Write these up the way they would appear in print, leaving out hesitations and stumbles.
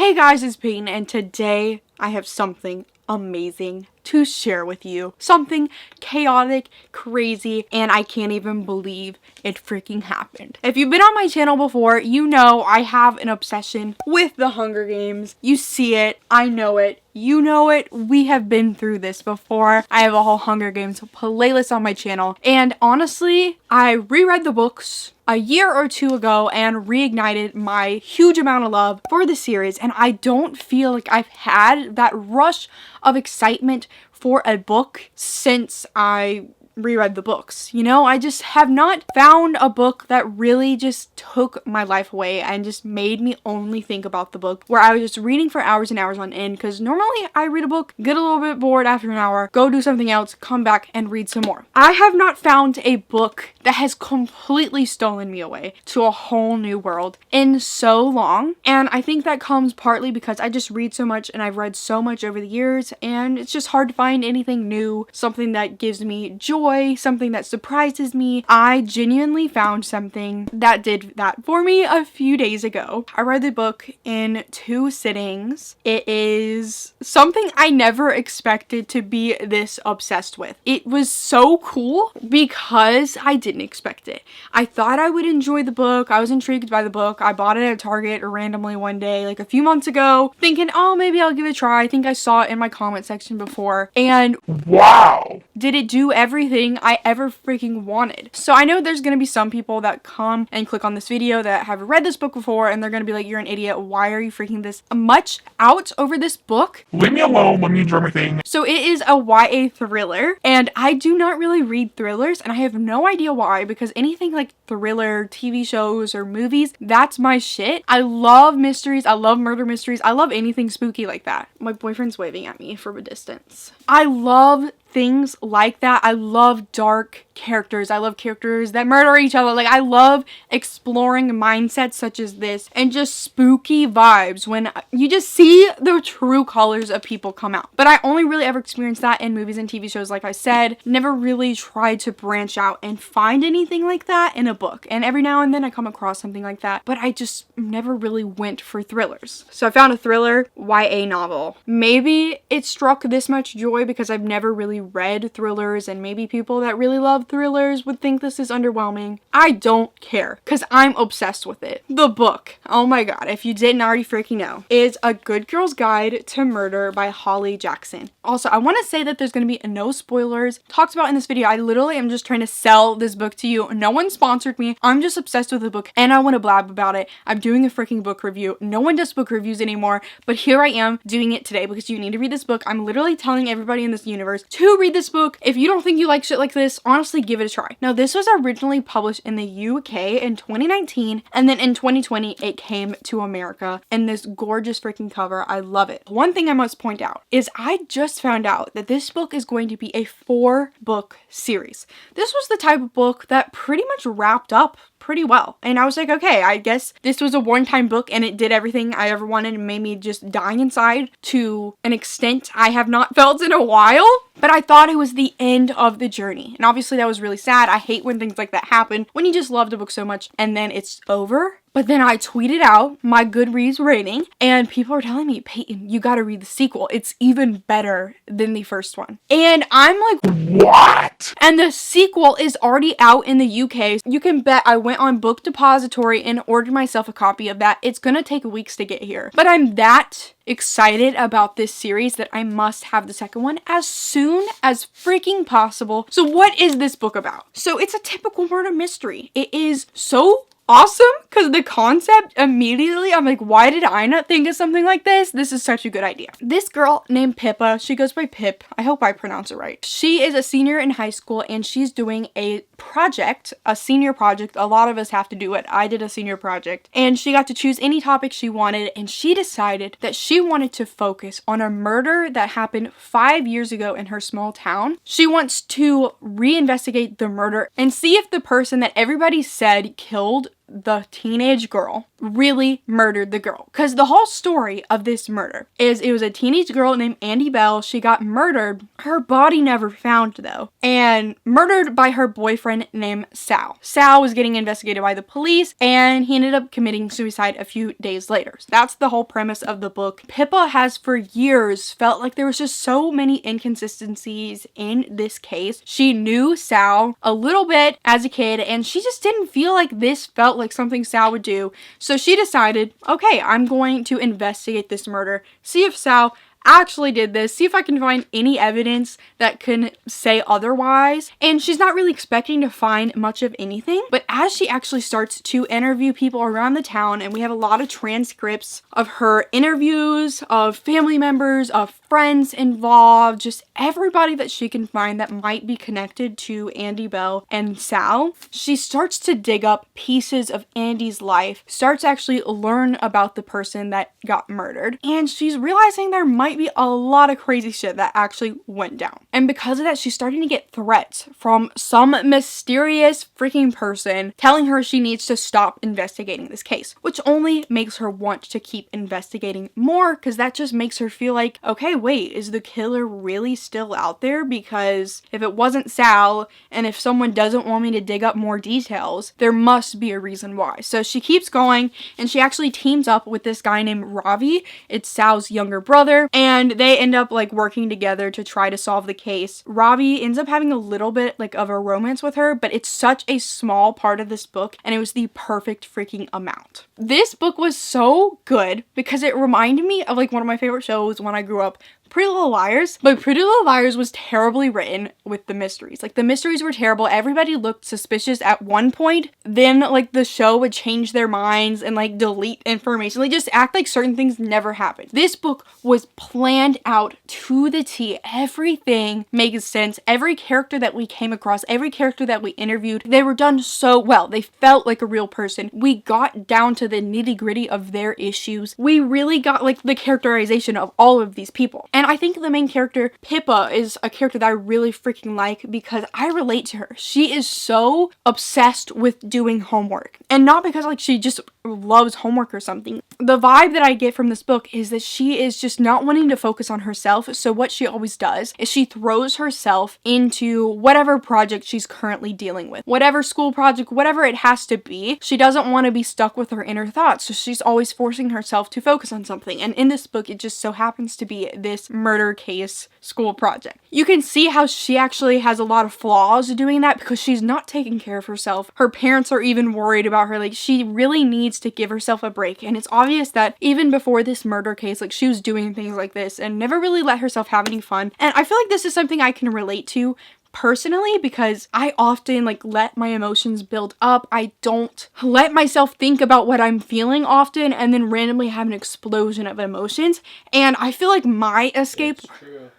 Hey guys, it's Peyton, and today I have something amazing to share with you. Something chaotic, crazy, and I can't even believe it freaking happened. If you've been on my channel before, you know I have an obsession with the Hunger Games. You see it, I know it, you know it, we have been through this before. I have a whole Hunger Games playlist on my channel, and honestly, I reread the books a year or two ago and reignited my huge amount of love for the series, and I don't feel like I've had that rush of excitement for a book since I reread the books. You know, I just have not found a book that really just took my life away and just made me only think about the book, where I was just reading for hours and hours on end, because normally I read a book, get a little bit bored after an hour, go do something else, come back and read some more. I have not found a book that has completely stolen me away to a whole new world in so long, and I think that comes partly because I just read so much and I've read so much over the years, and it's just hard to find anything new, something that gives me joy, something that surprises me. I genuinely found something that did that for me a few days ago. I read the book in 2 sittings. It is something I never expected to be this obsessed with. It was so cool because I didn't expect it. I thought I would enjoy the book. I was intrigued by the book. I bought it at Target randomly one day, like a few months ago, thinking, oh, maybe I'll give it a try. I think I saw it in my comment section before, and wow, did it do everything I ever freaking wanted. So I know there's gonna be some people that come and click on this video that have read this book before, and they're gonna be like, you're an idiot, why are you freaking this much out over this book? Leave me alone, let me enjoy my thing. So it is a YA thriller, and I do not really read thrillers, and I have no idea why, because anything like thriller TV shows or movies, that's my shit. I love mysteries, I love murder mysteries, I love anything spooky like that. My boyfriend's waving at me from a distance. I love things like that. I love dark characters. I love characters that murder each other. Like, I love exploring mindsets such as this and just spooky vibes when you just see the true colors of people come out. But I only really ever experienced that in movies and TV shows, like I said. Never really tried to branch out and find anything like that in a book. And every now and then I come across something like that, but I just never really went for thrillers. So I found a thriller YA novel. Maybe it struck this much joy because I've never really read thrillers, and maybe people that really love thrillers would think this is underwhelming. I don't care, because I'm obsessed with it. The book, oh my god, if you didn't already freaking know, is A Good Girl's Guide to Murder by Holly Jackson. Also, I want to say that there's going to be no spoilers talked about in this video. I literally am just trying to sell this book to you. No one sponsored me. I'm just obsessed with the book and I want to blab about it. I'm doing a freaking book review. No one does book reviews anymore, but here I am doing it today because you need to read this book. I'm literally telling everybody in this universe to read this book. If you don't think you like shit like this, honestly, give it a try. Now, this was originally published in the UK in 2019, and then in 2020, it came to America in this gorgeous freaking cover. I love it. One thing I must point out is I just found out that this book is going to be a 4-book series. This was the type of book that pretty much wrapped up pretty well. And I was like, okay, I guess this was a one-time book and it did everything I ever wanted and made me just die inside to an extent I have not felt in a while. But I thought it was the end of the journey. And obviously that was really sad. I hate when things like that happen, when you just loved a book so much and then it's over. But then I tweeted out my Goodreads rating and people are telling me, Peyton, you gotta read the sequel. It's even better than the first one. And I'm like, what? And the sequel is already out in the UK. You can bet I went on Book Depository and ordered myself a copy of that. It's gonna take weeks to get here. But I'm that excited about this series that I must have the second one as soon as freaking possible. So what is this book about? So it's a typical murder mystery. It is so awesome because the concept immediately, I'm like, why did I not think of something like this? This is such a good idea. This girl named Pippa, she goes by Pip. I hope I pronounce it right. She is a senior in high school and she's doing a project, a senior project. A lot of us have to do it. I did a senior project and she got to choose any topic she wanted, and she decided that she wanted to focus on a murder that happened 5 years ago in her small town. She wants to reinvestigate the murder and see if the person that everybody said killed the teenage girl really murdered the girl. Because the whole story of this murder is it was a teenage girl named Andy Bell. She got murdered. Her body never found though. And murdered by her boyfriend named Sal. Sal was getting investigated by the police and he ended up committing suicide a few days later. So that's the whole premise of the book. Pippa has for years felt like there was just so many inconsistencies in this case. She knew Sal a little bit as a kid and she just didn't feel like this felt like something Sal would do. So she decided, okay, I'm going to investigate this murder, see if Sal actually did this, see if I can find any evidence that can say otherwise. And she's not really expecting to find much of anything, but as she actually starts to interview people around the town, and we have a lot of transcripts of her interviews, of family members, of friends involved, just everybody that she can find that might be connected to Andy Bell and Sal, she starts to dig up pieces of Andy's life, starts to actually learn about the person that got murdered, and she's realizing there might be a lot of crazy shit that actually went down. And because of that, she's starting to get threats from some mysterious freaking person telling her she needs to stop investigating this case, which only makes her want to keep investigating more, because that just makes her feel like, okay, wait, is the killer really still out there? Because if it wasn't Sal, and if someone doesn't want me to dig up more details, there must be a reason why. So she keeps going, and she actually teams up with this guy named Ravi. It's Sal's younger brother, and they end up like working together to try to solve the case. Ravi ends up having a little bit like of a romance with her, but it's such a small part of this book, and it was the perfect freaking amount. This book was so good because it reminded me of like one of my favorite shows when I grew up, Pretty Little Liars, but Pretty Little Liars was terribly written with the mysteries. Like, the mysteries were terrible. Everybody looked suspicious at one point. Then, like, the show would change their minds and, like, delete information. Like, just act like certain things never happened. This book was planned out to the T. Everything makes sense. Every character that we came across, every character that we interviewed, they were done so well. They felt like a real person. We got down to the nitty-gritty of their issues. We really got, like, the characterization of all of these people. And I think the main character, Pippa, is a character that I really freaking like because I relate to her. She is so obsessed with doing homework. And not because like she just loves homework or something. The vibe that I get from this book is that she is just not wanting to focus on herself. So what she always does is she throws herself into whatever project she's currently dealing with. Whatever school project, whatever it has to be. She doesn't want to be stuck with her inner thoughts. So she's always forcing herself to focus on something. And in this book, it just so happens to be this murder case school project. You can see how she actually has a lot of flaws doing that because she's not taking care of herself. Her parents are even worried about her. Like, she really needs to give herself a break. And it's obvious that even before this murder case, like, she was doing things like this and never really let herself have any fun. And I feel like this is something I can relate to personally because I often like let my emotions build up. I don't let myself think about what I'm feeling often and then randomly have an explosion of emotions. And I feel like my escape... It's true.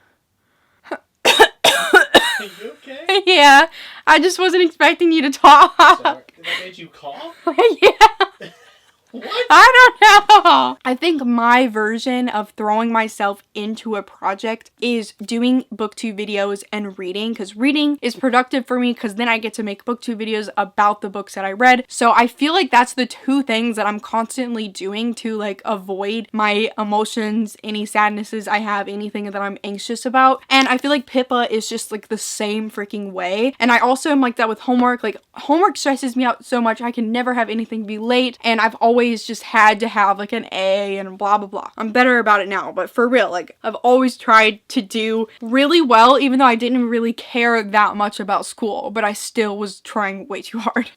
Are you okay? Yeah, I just wasn't expecting you to talk. Sorry. That made you cough? Yeah. What? I don't know. I think my version of throwing myself into a project is doing booktube videos and reading, because reading is productive for me because then I get to make booktube videos about the books that I read. So I feel like that's the two things that I'm constantly doing to like avoid my emotions, any sadnesses I have, anything that I'm anxious about. And I feel like Pippa is just like the same freaking way. And I also am like that with homework. Like, homework stresses me out so much. I can never have anything be late, and I've always just had to have like an A and blah blah blah. I'm better about it now, but for real, like, I've always tried to do really well even though I didn't really care that much about school, but I still was trying way too hard.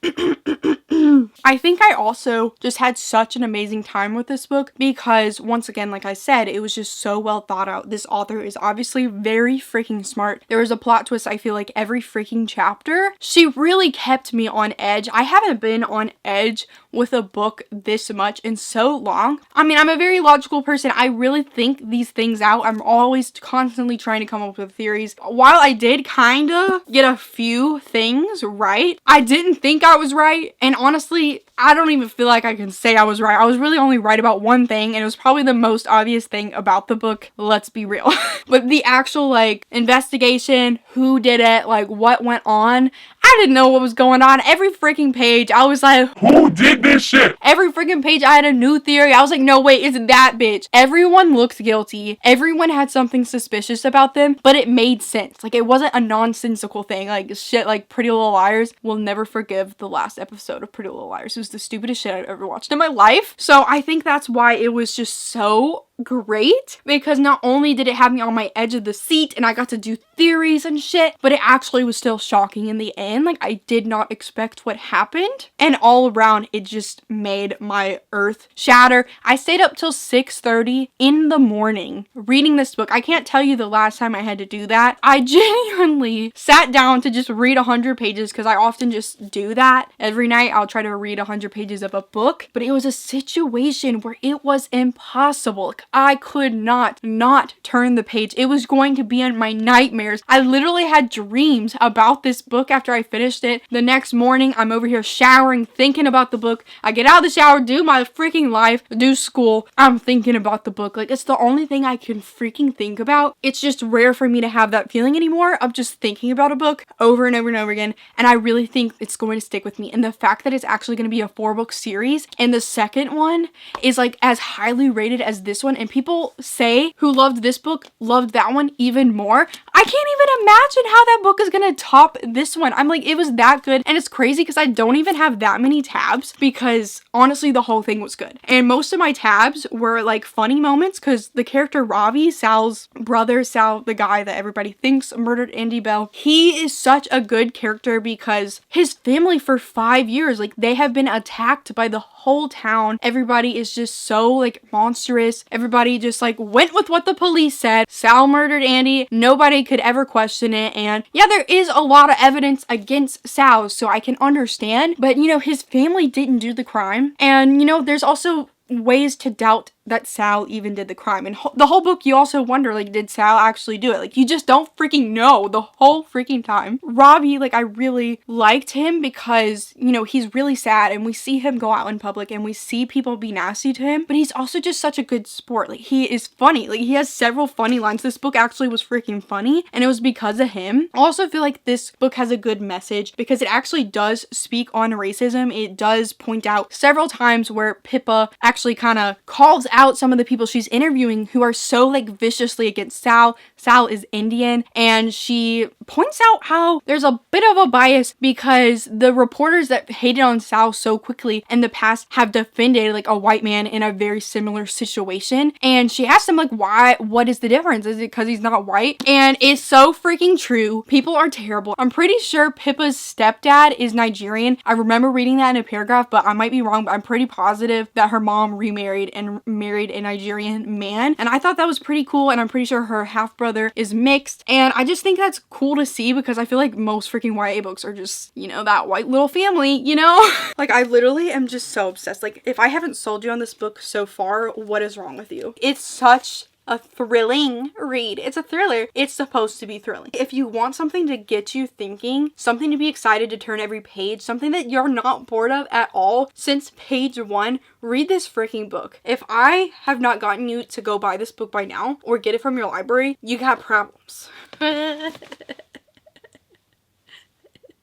I think I also just had such an amazing time with this book because, once again, like I said, it was just so well thought out. This author is obviously very freaking smart. There was a plot twist, I feel like, every freaking chapter. She really kept me on edge. I haven't been on edge with a book this much in so long. I mean, I'm a very logical person. I really think these things out. I'm always constantly trying to come up with theories. While I did kind of get a few things right, I didn't think I was right. And honestly, honestly, I don't even feel like I can say I was right. I was really only right about one thing, and it was probably the most obvious thing about the book. Let's be real. But the actual, like, investigation, who did it, like, what went on, I didn't know what was going on. Every freaking page, I was like, Who did this shit? every freaking page, I had a new theory. I was like, no, wait, it's that bitch. Everyone looked guilty. Everyone had something suspicious about them, but it made sense. Like, it wasn't a nonsensical thing. Like, shit like Pretty Little Liars. Will never forgive the last episode of Pretty Little Liars. It was the stupidest shit I've ever watched in my life. So I think that's why it was just so great, because not only did it have me on my edge of the seat and I got to do theories and shit, but it actually was still shocking in the end. Like, I did not expect what happened, and all around it just made my earth shatter. I stayed up till 6:30 in the morning reading this book. I can't tell you the last time I had to do that. I genuinely sat down to just read 100 pages, because I often just do that every night. I'll try to read 100 pages of a book, but it was a situation where it was impossible. Like, I could not turn the page. It was going to be in my nightmares. I literally had dreams about this book after I finished it. The next morning, I'm over here showering, thinking about the book. I get out of the shower, do my freaking life, do school. I'm thinking about the book. Like, it's the only thing I can freaking think about. It's just rare for me to have that feeling anymore of just thinking about a book over and over and over again. And I really think it's going to stick with me. And the fact that it's actually going to be a 4-book series, and the second one is like as highly rated as this one, and people say who loved this book loved that one even more. I can't even imagine how that book is gonna top this one. I'm like, it was that good. And it's crazy because I don't even have that many tabs, because honestly the whole thing was good. And most of my tabs were like funny moments, because the character Ravi, Sal's brother, Sal, the guy that everybody thinks murdered Andy Bell, he is such a good character because his family for 5 years, like, they have been attacked by the whole town. Everybody is just so like monstrous. Everybody just like went with what the police said. Sal murdered Andy. Nobody could ever question it. And yeah, there is a lot of evidence against Sal, so I can understand. But you know, his family didn't do the crime. And you know, there's also ways to doubt that Sal even did the crime. And the whole book, you also wonder, like, did Sal actually do it? Like, you just don't freaking know the whole freaking time. Robbie, like, I really liked him because, you know, he's really sad, and we see him go out in public, and we see people be nasty to him, but he's also just such a good sport. Like, he is funny. Like, he has several funny lines. This book actually was freaking funny, and it was because of him. I also feel like this book has a good message because it actually does speak on racism. It does point out several times where Pippa actually kind of calls out some of the people she's interviewing who are so like viciously against Sal. Sal is Indian, and she points out how there's a bit of a bias because the reporters that hated on Sal so quickly in the past have defended like a white man in a very similar situation. And she asked him like, why, what is the difference? Is it because he's not white? And it's so freaking true. People are terrible. I'm pretty sure Pippa's stepdad is Nigerian. I remember reading that in a paragraph, but I might be wrong, but I'm pretty positive that her mom remarried and married a Nigerian man. And I thought that was pretty cool, and I'm pretty sure her half-brother is mixed. And I just think that's cool to see because I feel like most freaking YA books are just, you know, that white little family, you know? Like, I literally am just so obsessed. Like, if I haven't sold you on this book so far, what is wrong with you? It's such a thrilling read. It's a thriller. It's supposed to be thrilling. If you want something to get you thinking, something to be excited to turn every page, something that you're not bored of at all since page 1, read this freaking book. If I have not gotten you to go buy this book by now or get it from your library, you got problems.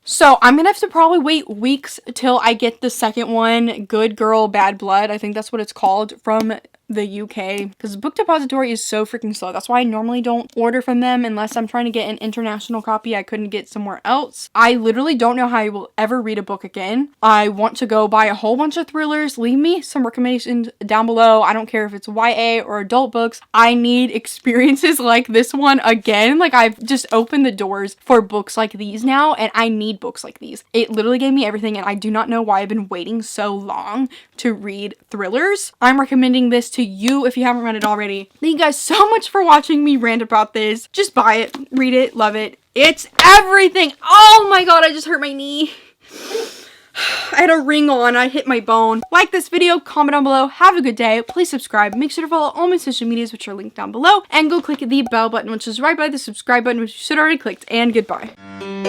So I'm gonna have to probably wait weeks till I get the second one, Good Girl, Bad Blood. I think that's what it's called, from the UK, because Book Depository is so freaking slow. That's why I normally don't order from them unless I'm trying to get an international copy I couldn't get somewhere else. I literally don't know how I will ever read a book again. I want to go buy a whole bunch of thrillers. Leave me some recommendations down below. I don't care if it's YA or adult books. I need experiences like this one again. Like, I've just opened the doors for books like these now, and I need books like these. It literally gave me everything, and I do not know why I've been waiting so long to read thrillers. I'm recommending this to you if you haven't read it already. Thank you guys so much for watching me rant about this. Just buy it, read it, love it. It's everything. Oh my god, I just hurt my knee. I had a ring on, I hit my bone. Like this video, comment down below, have a good day, please subscribe, make sure to follow all my social medias which are linked down below, and go click the bell button which is right by the subscribe button which you should already clicked, and goodbye.